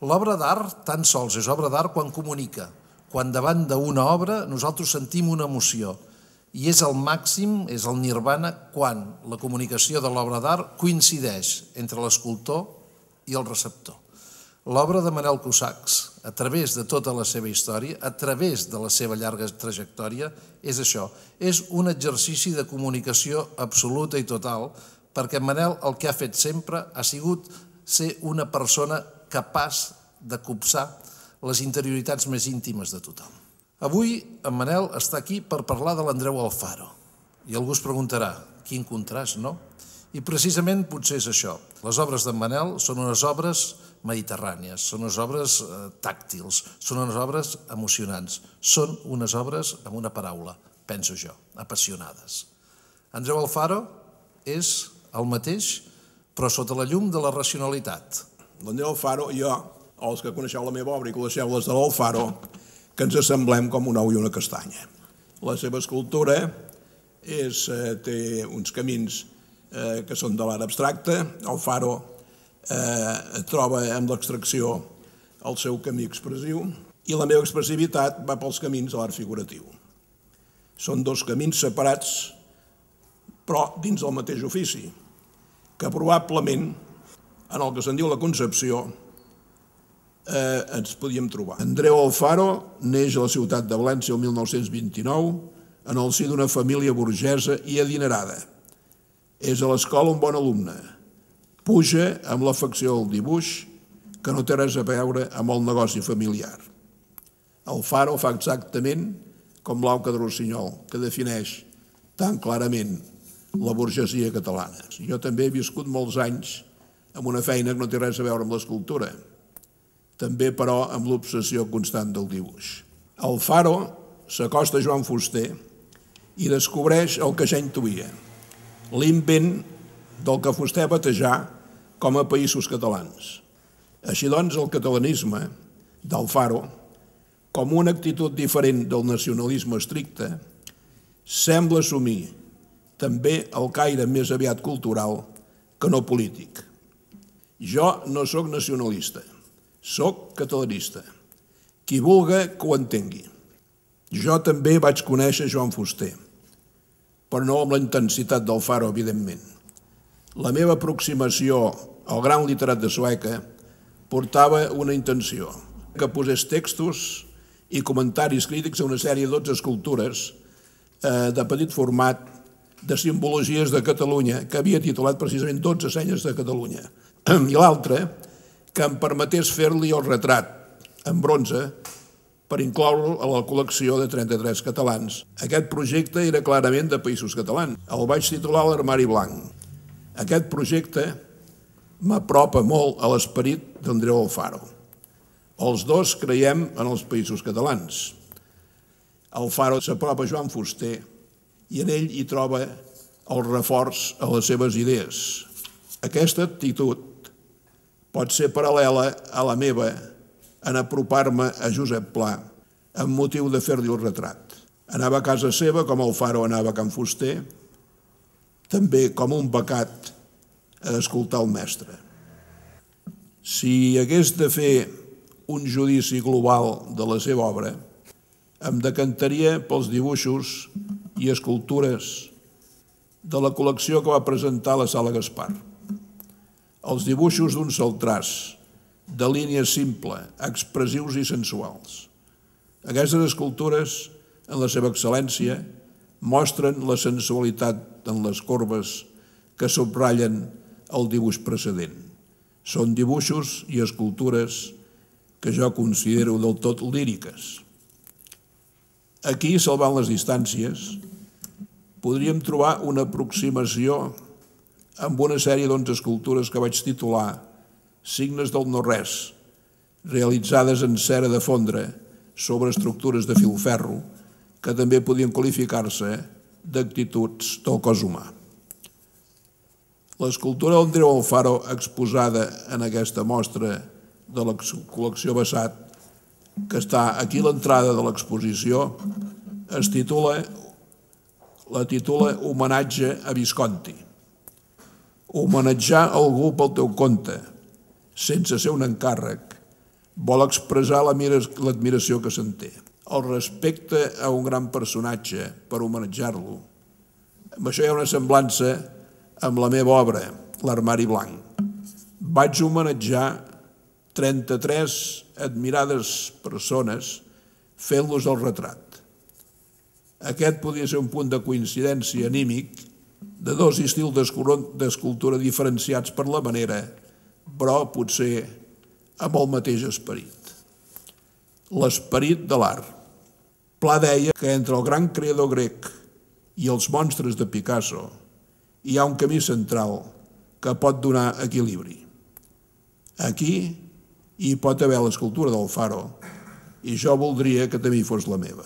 L'obra d'art tan sols és obra d'art quan comunica, quan davant d'una obra nosaltres sentim una emoció, i és el màxim, és el nirvana, quan la comunicació de l'obra d'art coincideix entre l'escultor i el receptor. L'obra de Manel Cussachs, a través de tota la seva història, a través de la seva llarga trajectòria, és això, és un exercici de comunicació absoluta i total, perquè Manel el que ha fet sempre ha sigut ser una persona capaç de copsar les interioritats més íntimes de tothom. Avui en Manel està aquí per parlar de l'Andreu Alfaro. I algú es preguntarà, quin contrast, no? I precisament potser és això. Les obres d'en Manel són unes obres mediterrànies, són unes obres tàctils, són unes obres emocionants, són unes obres, amb una paraula, penso jo, apassionades. Andreu Alfaro és el mateix, però sota la llum de la racionalitat. L'Andreu Alfaro, jo, els que coneixeu la meva obra i coneixeu les de l'Alfaro, que ens assemblem com un ou i una castanya. La seva escultura té uns camins que són de l'art abstracte. Alfaro troba en l'extracció el seu camí expressiu i la meva expressivitat va pels camins de l'art figuratiu. Són dos camins separats, però dins del mateix ofici, que probablement, en el que se'n diu la concepció, ens podíem trobar. Andreu Alfaro neix a la ciutat de València el 1929 en el si d'una família burgesa i adinerada. És a l'escola un bon alumne. Puja amb l'afecció del dibuix, que no té res a veure amb el negoci familiar. Alfaro fa exactament com l'auca de Rossinyol, que defineix tan clarament la burgesia catalana. Jo també he viscut molts anys amb una feina que no té res a veure amb l'escultura, també, però, amb l'obsessió constant del dibuix. Alfaro s'acosta a Joan Fuster i descobreix el que ja intuïa, l'invent del que Fuster batejà com a països catalans. Així doncs, el catalanisme d'Alfaro, com una actitud diferent del nacionalisme estricte, sembla assumir també el caire més aviat cultural que no polític. Jo no sóc nacionalista, sóc catalanista. Qui vulga que ho entengui. Jo també vaig conèixer Joan Fuster, però no amb la intensitat d'Alfaro, evidentment. La meva aproximació al gran literat de Sueca portava una intenció, que posés textos i comentaris crítics a una sèrie de 12 escultures de petit format de simbologies de Catalunya, que havia titulat precisament 12 senyes de Catalunya. I l'altre, que em permetés fer-li el retrat en bronze per incloure'l a la col·lecció de 33 catalans. Aquest projecte era clarament de països catalans. El vaig titular l'Armari Blanc. Aquest projecte m'apropa molt a l'esperit d'Andreu Alfaro. Els dos creiem en els països catalans. Alfaro s'apropa a Joan Fuster i en ell hi troba el reforç a les seves idees. Aquesta actitud pot ser paral·lela a la meva en apropar-me a Josep Pla amb motiu de fer-li el retrat. Anava a casa seva com Alfaro anava a Can Fuster, també com un becat a escoltar el mestre. Si hagués de fer un judici global de la seva obra, em decantaria pels dibuixos i escultures de la col·lecció que va presentar a la Sala Gaspar. Els dibuixos d'un sol traç, de línia simple, expressius i sensuals. Aquestes escultures, en la seva excel·lència, mostren la sensualitat en les corbes que subratllen el dibuix precedent. Són dibuixos i escultures que jo considero del tot líriques. Aquí, salvant les distàncies, podríem trobar una aproximació amb una sèrie d'11 escultures que vaig titular Signes del no-res, realitzades en cera de fondre sobre estructures de filferro que també podien qualificar-se d'actituds del cos humà. L'escultura d'Andreu Alfaro exposada en aquesta mostra de la col·lecció Bassat, que està aquí a l'entrada de l'exposició, la titula Homenatge a Visconti. Homenatjar algú pel teu compte, sense ser un encàrrec, vol expressar l'admiració que se'n té, el respecte a un gran personatge per homenatjar-lo. Amb això hi ha una semblança amb la meva obra, L'armari blanc. Vaig homenatjar 33 admirades persones fent-los el retrat. Aquest podia ser un punt de coincidència anímic de dos estils d'escultura diferenciats per la manera, però potser amb el mateix esperit. L'esperit de l'art. Pla deia que entre el gran creador grec i els monstres de Picasso hi ha un camí central que pot donar equilibri. Aquí hi pot haver l'escultura del Faro i jo voldria que també hi fos la meva.